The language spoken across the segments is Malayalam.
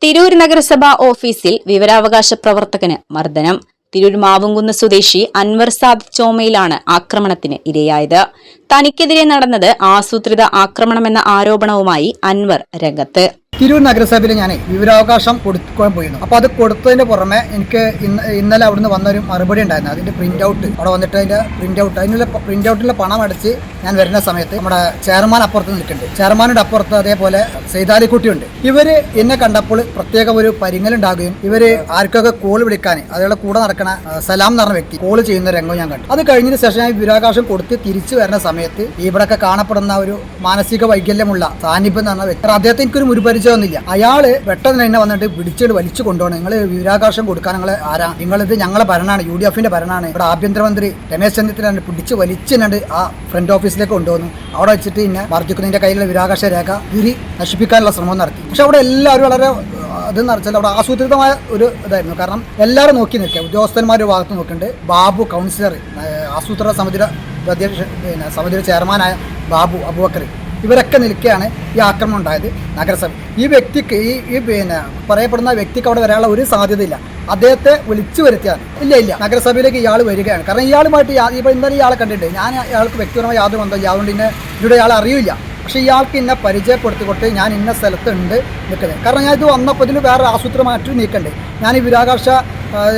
തിരൂർ നഗരസഭാ ഓഫീസിൽ വിവരാവകാശ പ്രവർത്തകന് മർദ്ദനം. തിരൂർ മാവുംകുന്ന് സ്വദേശി അൻവർ സാദ് ചോമയിലാണ് ആക്രമണത്തിന് ഇരയായത്. തനിക്കെതിരെ നടന്നത് ആസൂത്രിത ആക്രമണമെന്ന ആരോപണവുമായി അൻവർ രംഗത്ത്. തിരൂർ നഗരസഭയിൽ ഞാൻ വിവരാവകാശം കൊടുക്കാൻ പോയിരുന്നു. അപ്പോൾ അത് കൊടുത്തതിന് പുറമെ എനിക്ക് ഇന്നലെ അവിടുന്ന് വന്നൊരു മറുപടി ഉണ്ടായിരുന്നു. അതിൻ്റെ പ്രിന്റ് ഔട്ട് അവിടെ വന്നിട്ട് അതിൻ്റെ പ്രിന്റ് ഔട്ടിലുള്ള പണം അടച്ച് ഞാൻ വരുന്ന സമയത്ത് നമ്മുടെ ചെയർമാൻ അപ്പുറത്ത് നിൽക്കുന്നുണ്ട്. ചെയർമാനുടെ അപ്പുറത്ത് അതേപോലെ സെയ്താലിക്കുട്ടിയുണ്ട്. ഇവർ എന്നെ കണ്ടപ്പോൾ പ്രത്യേക ഒരു പരിങ്ങലുണ്ടാകുകയും ഇവർ ആർക്കൊക്കെ കോൾ വിളിക്കാൻ അതുപോലെ കൂടെ നടക്കണ സലാം എന്ന് പറഞ്ഞ വ്യക്തി കോൾ ചെയ്യുന്ന രംഗം ഞാൻ കണ്ടു. അത് കഴിഞ്ഞതിന് ശേഷം ഞാൻ വിവരാവകാശം കൊടുത്ത് തിരിച്ചു വരുന്ന സമയത്ത് ഇവിടെയൊക്കെ കാണപ്പെടുന്ന ഒരു മാനസിക വൈകല്യമുള്ള സാന്നിധ്യം എന്ന് പറഞ്ഞ വ്യക്തി, അദ്ദേഹത്തെ എനിക്കൊരു മുൻപരിചയം ഒന്നുമില്ല. അയാള് പെട്ടെന്ന് തന്നെ വന്നിട്ട് പിടിച്ചിട്ട് വലിച്ചു കൊണ്ടുപോകണം. നിങ്ങൾ വിവരാവകാശം കൊടുക്കാൻ നിങ്ങൾ ആരാ? നിങ്ങളിത് ഞങ്ങളെ ഭരണമാണ്, UDFന്റെ ഭരണമാണ്. ഇവിടെ ആഭ്യന്തരമന്ത്രി രമേശ് ചെന്നിത്തല പിടിച്ച് വലിച്ചിട്ടുണ്ട് ആ ഫ്രണ്ട് ഓഫീസിലേക്ക് കൊണ്ടുവന്നു. അവിടെ വെച്ചിട്ട് ഇന്നെ വർദ്ധിക്കുന്നതിന്റെ കയ്യിലുള്ള വിവരാവകാശ രേഖ നശിപ്പിക്കാനുള്ള ശ്രമം നടത്തി. പക്ഷെ അവിടെ എല്ലാവരും വളരെ അതെന്ന് വെച്ചാൽ അവിടെ ആസൂത്രിതമായ ഒരു ഇതായിരുന്നു. കാരണം എല്ലാവരും നോക്കി നിൽക്കുക, ഉദ്യോഗസ്ഥന്മാരുടെ ഭാഗത്ത് നോക്കുന്നുണ്ട്. ബാബു കൗൺസിലർ, ആസൂത്രണ സമിതിയുടെ സമിതിയുടെ ചെയർമാനായ ബാബു അബൂബക്കർ, ഇവരൊക്കെ നിൽക്കുകയാണ് ഈ ആക്രമണം ഉണ്ടായത് നഗരസഭ. ഈ വ്യക്തിക്ക് ഈ പറയപ്പെടുന്ന വ്യക്തിക്ക് അവിടെ വരാനുള്ള ഒരു സാധ്യതയില്ല. അദ്ദേഹത്തെ വിളിച്ചു വരുത്തിയാണ്. ഇല്ല നഗരസഭയിലേക്ക് ഇയാൾ വരികയാണ്. കാരണം ഇയാളുമായിട്ട് ഇപ്പോൾ ഇന്നലെ ഇയാളെ കണ്ടിട്ടുണ്ട്. ഞാൻ ഇയാൾക്ക് വ്യക്തിപരമായ യാതൊരു ബന്ധമില്ല. അതുകൊണ്ട് ഇന്നെ ഇവിടെ ഇയാൾ അറിയില്ല. പക്ഷേ ഇയാൾക്ക് ഇന്നെ പരിചയപ്പെടുത്തിക്കൊട്ട് ഞാൻ ഇന്ന സ്ഥലത്തുണ്ട് നിൽക്കുന്നത്. കാരണം ഞാൻ ഇത് വന്നപ്പോൾ ഇതിന് വേറെ ആസൂത്രമായിട്ട് നീക്കണ്ടേ. ഞാൻ ഈ വിവരാവകാശ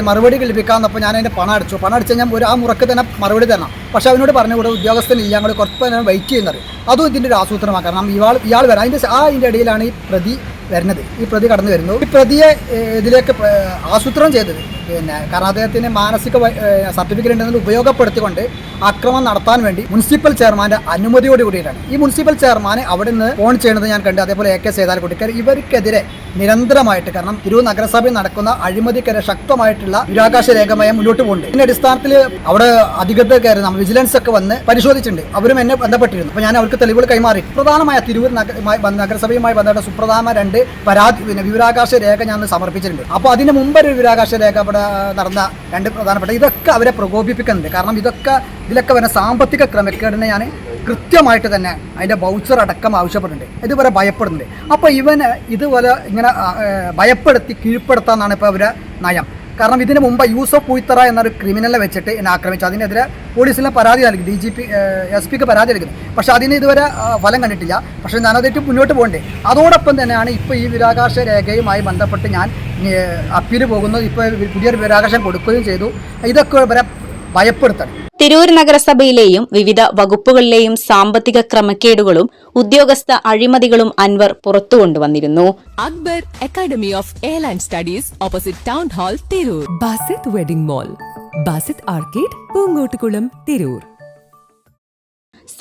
മറുപടി ലഭിക്കാമെന്നപ്പോൾ ഞാൻ അതിൻ്റെ പണം അടിച്ച് ഞാൻ ആ മുറക്ക് തന്നെ മറുപടി തരണം. പക്ഷേ അവനോട് പറഞ്ഞുകൂടെ ഉദ്യോഗസ്ഥനില്ല, ഞങ്ങൾ കുറച്ച് നേരം വെയിറ്റ് ചെയ്യുന്നത്. അതും ഇതിൻ്റെ ഒരു ആസൂത്രമാണ്. കാരണം ഇയാൾ വരാം. അതിൻ്റെ ഇടയിലാണ് ഈ പ്രതി വരുന്നത്. ഈ പ്രതി കടന്നു വരുന്നു. ഈ പ്രതിയെ ഇതിലേക്ക് ആസൂത്രണം ചെയ്തത് കാരണം അദ്ദേഹത്തിന് മാനസിക സർട്ടിഫിക്കറ്റ് ഉണ്ടെന്ന് ഉപയോഗപ്പെടുത്തിക്കൊണ്ട് ആക്രമണം നടത്താൻ വേണ്ടി മുനിസിപ്പൽ ചെയർമാന്റെ അനുമതിയോട് കൂടിയിട്ടാണ്. ഈ മുനിസിപ്പൽ ചെയർമാൻ അവിടെ നിന്ന് ഫോൺ ചെയ്യുന്നത് ഞാൻ കണ്ടു. അതേപോലെ AK സേതാൽക്കുട്ടിക്കാർ ഇവർക്കെതിരെ നിരന്തരമായിട്ട്, കാരണം തിരൂർ നഗരസഭയിൽ നടക്കുന്ന അഴിമതിക്കെതിരെ ശക്തമായിട്ടുള്ള വിവരാവകാശ രേഖമായി മുന്നോട്ട് പോകുന്നുണ്ട്. ഇതിന്റെ അടിസ്ഥാനത്തിൽ അവിടെ അധികൃതർ കയറി നമ്മൾ വിജിലൻസ് ഒക്കെ വന്ന് പരിശോധിച്ചിട്ടുണ്ട്. അവരും എന്നെ ബന്ധപ്പെട്ടിരുന്നു. അപ്പോൾ ഞാൻ അവർക്ക് തെളിവുകൾ കൈമാറി. പ്രധാനമായ തിരൂർ നഗരസഭയുമായി ബന്ധപ്പെട്ട സുപ്രധാന 2 പരാതി വിവരാവകാശ രേഖ ഞാൻ സമർപ്പിച്ചിട്ടുണ്ട്. അപ്പോൾ അതിന് മുമ്പ് ഒരു വിവരാവകാശ രേഖ ഇവിടെ നടന്ന 2 പ്രധാനപ്പെട്ട ഇതൊക്കെ അവരെ പ്രകോപിപ്പിക്കുന്നുണ്ട്. കാരണം ഇതിലൊക്കെ വരുന്ന സാമ്പത്തിക ക്രമക്കേടിനെ ഞാൻ കൃത്യമായിട്ട് തന്നെ അതിൻ്റെ വൗച്ചർ അടക്കം ആവശ്യപ്പെടുന്നുണ്ട്. ഇതുവരെ ഭയപ്പെടുന്നുണ്ട്. അപ്പോൾ ഇവന് ഇതുപോലെ ഇങ്ങനെ ഭയപ്പെടുത്തി കീഴ്പ്പെടുത്താമെന്നാണ് ഇപ്പോൾ അവരെ നയം. കാരണം ഇതിന് മുമ്പ് യൂസഫ് പൂയിത്തറ എന്നൊരു ക്രിമിനലിനെ വെച്ചിട്ട് എന്നെ ആക്രമിച്ചു. അതിനെതിരെ പോലീസിന് പരാതി നൽകി, DGP SP പരാതി നൽകുന്നു. പക്ഷേ അതിന് ഇതുവരെ ഫലം കണ്ടിട്ടില്ല. പക്ഷേ ഞാനതായിട്ട് മുന്നോട്ട് പോകണ്ടേ. അതോടൊപ്പം തന്നെയാണ് ഇപ്പോൾ ഈ വിവരാവകാശ രേഖയുമായി ബന്ധപ്പെട്ട് ഞാൻ അപ്പീൽ പോകുന്നത്. ഇപ്പോൾ പുതിയൊരു വിവരാവകാശം കൊടുക്കുകയും ചെയ്തു. ഇതൊക്കെ ഇവരെ ഭയപ്പെടുത്തണം. തിരൂർ നഗരസഭയിലെയും വിവിധ വകുപ്പുകളിലെയും സാമ്പത്തിക ക്രമക്കേടുകളും ഉദ്യോഗസ്ഥ അഴിമതികളും അൻവർ പുറത്തുകൊണ്ടുവന്നിരുന്നു. Akbar academy of airline studies opposite town hall Tirur. Basith wedding mall, Basith arcade, Poongottukulam, Tirur.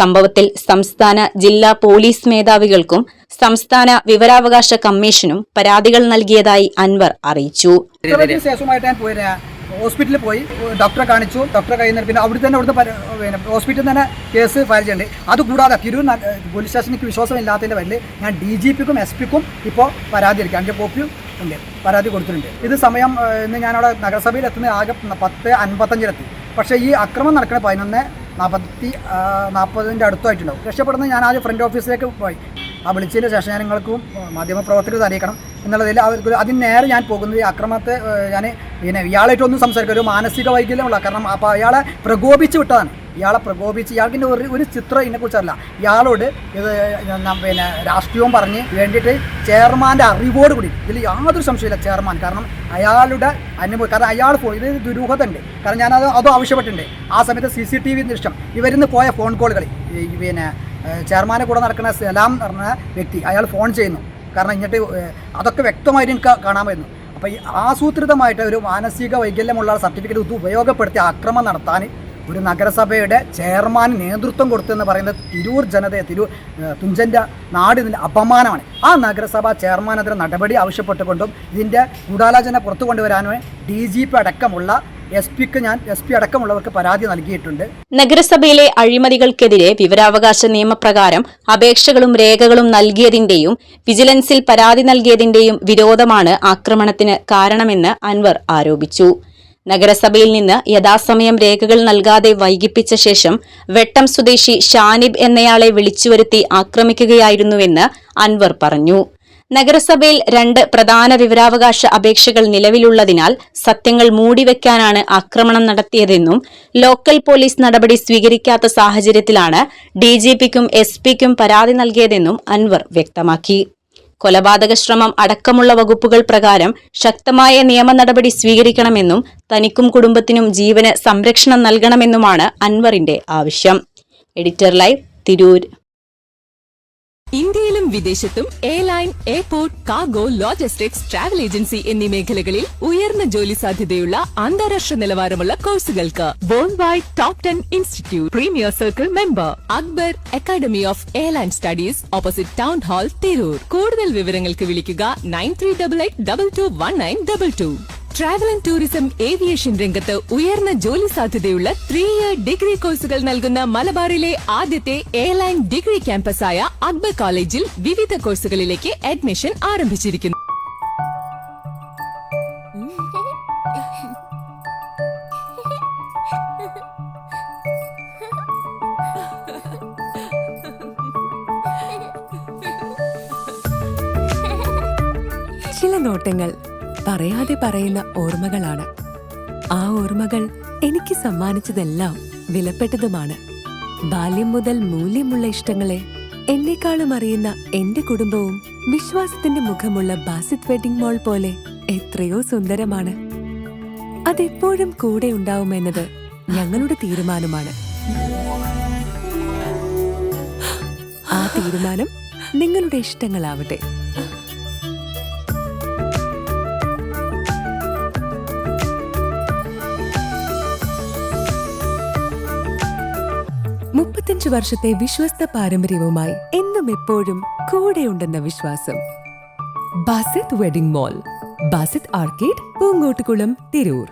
സംഭവത്തിൽ സംസ്ഥാന ജില്ലാ പോലീസ് മേധാവികൾക്കും സംസ്ഥാന വിവരാവകാശ കമ്മീഷനും പരാതികൾ നൽകിയതായി അൻവർ അറിയിച്ചു. ഹോസ്പിറ്റലിൽ പോയി ഡോക്ടറെ കാണിച്ചു. ഡോക്ടറെ കഴിയുന്ന പിന്നെ അവിടുന്ന് ഹോസ്പിറ്റലിൽ തന്നെ കേസ് ഫയൽ ചെയ്യേണ്ടത്. അതുകൂടാതെ തിരൂർ പോലീസ് സ്റ്റേഷനിക്ക് വിശ്വാസമില്ലാത്തതിൻ്റെ പേരിൽ ഞാൻ DGPക്കും SPക്കും ഇപ്പോൾ പരാതി അടിക്കാം. എൻ്റെ കോപ്പിയും ഉണ്ട്, പരാതി കൊടുത്തിട്ടുണ്ട്. ഇത് സമയം ഇന്ന് ഞാനവിടെ നഗരസഭയിൽ എത്തുന്ന ആകെ 10:55 പക്ഷേ ഈ ആക്രമണം നടക്കുന്ന 11:40 അടുത്തായിട്ടുണ്ടാവും. രക്ഷപ്പെടുന്നത് ഞാൻ ആദ്യം ഫ്രണ്ട് ഓഫീസിലേക്ക് പോയി. ആ വിളിച്ചതിന് ശേഷം ഞാൻ നിങ്ങൾക്കും മാധ്യമപ്രവർത്തകർ അറിയിക്കണം എന്നുള്ളതിൽ അതിന് നേരെ ഞാൻ പോകുന്നത് ഈ അക്രമത്തെ ഞാൻ ഇയാളായിട്ടൊന്നും സംസാരിക്കുക ഒരു മാനസിക വൈകല്യമുള്ള. കാരണം അപ്പോൾ അയാളെ പ്രകോപിച്ച് വിട്ടതാണ്. ഇയാൾക്കിൻ്റെ ഒരു ചിത്രം ഇതിനെക്കുറിച്ചറിയില്ല. ഇയാളോട് ഇത് രാഷ്ട്രീയവും പറഞ്ഞ് വേണ്ടിയിട്ട് ചെയർമാൻ്റെ അറിവോട് കൂടി ഇതിൽ യാതൊരു സംശയമില്ല ചെയർമാൻ. കാരണം അയാളുടെ അനുഭവം, കാരണം അയാൾ ഇത് ദുരൂഹത ഉണ്ട്. കാരണം അതും ആവശ്യപ്പെട്ടിട്ടുണ്ട്. ആ സമയത്ത് CCTV ദൃശ്യം, ഇവരിന്ന് പോയ ഫോൺ കോളുകൾ, ചെയർമാനെ കൂടെ നടക്കുന്ന സലാം എന്ന് പറഞ്ഞ വ്യക്തി അയാൾ ഫോൺ ചെയ്യുന്നു. കാരണം ഇങ്ങോട്ട് അതൊക്കെ വ്യക്തമായിട്ട് എനിക്ക് കാണാമായിരുന്നു. അപ്പോൾ ഈ ആസൂത്രിതമായിട്ട് ഒരു മാനസിക വൈകല്യമുള്ള സർട്ടിഫിക്കറ്റ് ഇത് ഉപയോഗപ്പെടുത്തി ആക്രമണം നടത്താൻ ഒരു നഗരസഭയുടെ ചെയർമാൻ നേതൃത്വം കൊടുത്തെന്ന് പറയുന്നത് തിരൂർ ജനതയെ, തുഞ്ചൻ്റെ നാടിൻ്റെ അപമാനമാണ്. ആ നഗരസഭാ ചെയർമാനെതിരെ നടപടി ആവശ്യപ്പെട്ടുകൊണ്ടും ഇതിൻ്റെ ഗൂഢാലോചന പുറത്തു കൊണ്ടുവരാനും DGP അടക്കമുള്ള SP അടക്കമുള്ളവർക്ക് പരാതി നൽകിയിട്ടുണ്ട്. നഗരസഭയിലെ അഴിമതികൾക്കെതിരെ വിവരാവകാശ നിയമപ്രകാരം അപേക്ഷകളും രേഖകളും നൽകിയതിന്റെയും വിജിലൻസിൽ പരാതി നൽകിയതിന്റെയും വിരോധമാണ് ആക്രമണത്തിന് കാരണമെന്ന് അൻവർ ആരോപിച്ചു. നഗരസഭയിൽ നിന്ന് യഥാസമയം രേഖകൾ നൽകാതെ വൈകിപ്പിച്ച ശേഷം വെട്ടം സ്വദേശി ഷാനിബ് എന്നയാളെ വിളിച്ചുവരുത്തി ആക്രമിക്കുകയായിരുന്നുവെന്ന് അൻവർ പറഞ്ഞു. നഗരസഭയിൽ 2 പ്രധാന വിവരാവകാശ അപേക്ഷകൾ നിലവിലുള്ളതിനാൽ സത്യങ്ങൾ മൂടിവെക്കാനാണ് ആക്രമണം നടത്തിയതെന്നും ലോക്കൽ പോലീസ് നടപടി സ്വീകരിക്കാത്ത സാഹചര്യത്തിലാണ് ഡിജിപിക്കും എസ്പിക്കും പരാതി നൽകിയതെന്നും അൻവർ വ്യക്തമാക്കി. കൊലപാതക ശ്രമം അടക്കമുള്ള വകുപ്പുകൾ പ്രകാരം ശക്തമായ നിയമ നടപടി സ്വീകരിക്കണമെന്നും തനിക്കും കുടുംബത്തിനും ജീവന് സംരക്ഷണം നൽകണമെന്നുമാണ് അൻവറിന്റെ ആവശ്യം. Editor live, Tirur. ഇന്ത്യയിലും വിദേശത്തും airline, airport, cargo, logistics, travel agency എന്നീ മേഖലകളിൽ ഉയർന്ന ജോലി സാധ്യതയുള്ള അന്താരാഷ്ട്ര നിലവാരമുള്ള കോഴ്സുകൾക്ക് world wide top 10 institute premier circle member Akbar academy of airline studies, opposite town hall, Tirur. കൂടുതൽ വിവരങ്ങൾക്ക് വിളിക്കുക 9388221922. ട്രാവൽ ആൻഡ് ടൂറിസം ഏവിയേഷൻ രംഗത്ത് ഉയർന്ന ജോലി സാധ്യതയുള്ള 3-year ഡിഗ്രി കോഴ്സുകൾ നൽകുന്ന മലബാറിലെ ആദ്യത്തെ എയർലൈൻ ഡിഗ്രി ക്യാമ്പസായ അക്ബർ കോളേജിൽ വിവിധ കോഴ്സുകളിലേക്ക് അഡ്മിഷൻ ആരംഭിച്ചിരിക്കുന്നു. ചില നോട്ടങ്ങൾ പറയാതെ പറയുന്ന ഓർമ്മകളാണ്. ആ ഓർമ്മകൾ എനിക്ക് സമ്മാനിച്ചതെല്ലാം വിലപ്പെട്ടതുമാണ്. ബാല്യം മുതൽ മൂല്യമുള്ള ഇഷ്ടങ്ങളെ എന്നെക്കാളും അറിയുന്ന എന്റെ കുടുംബവും വിശ്വാസത്തിന്റെ മുഖമുള്ള ബാസിത് വെഡിംഗ് മോൾ പോലെ എത്രയോ സുന്ദരമാണ്. അതെപ്പോഴും കൂടെ ഉണ്ടാവുമെന്നത് ഞങ്ങളുടെ തീരുമാനമാണ്. ആ തീരുമാനം നിങ്ങളുടെ ഇഷ്ടങ്ങളാവട്ടെ. വർഷത്തെ വിശ്വസ്ത പാരമ്പര്യവുമായി എന്നും എപ്പോഴും കൂടെയുണ്ടെന്ന വിശ്വാസം. Basith wedding mall, Basith arcade, Poongottukulam, Tirur.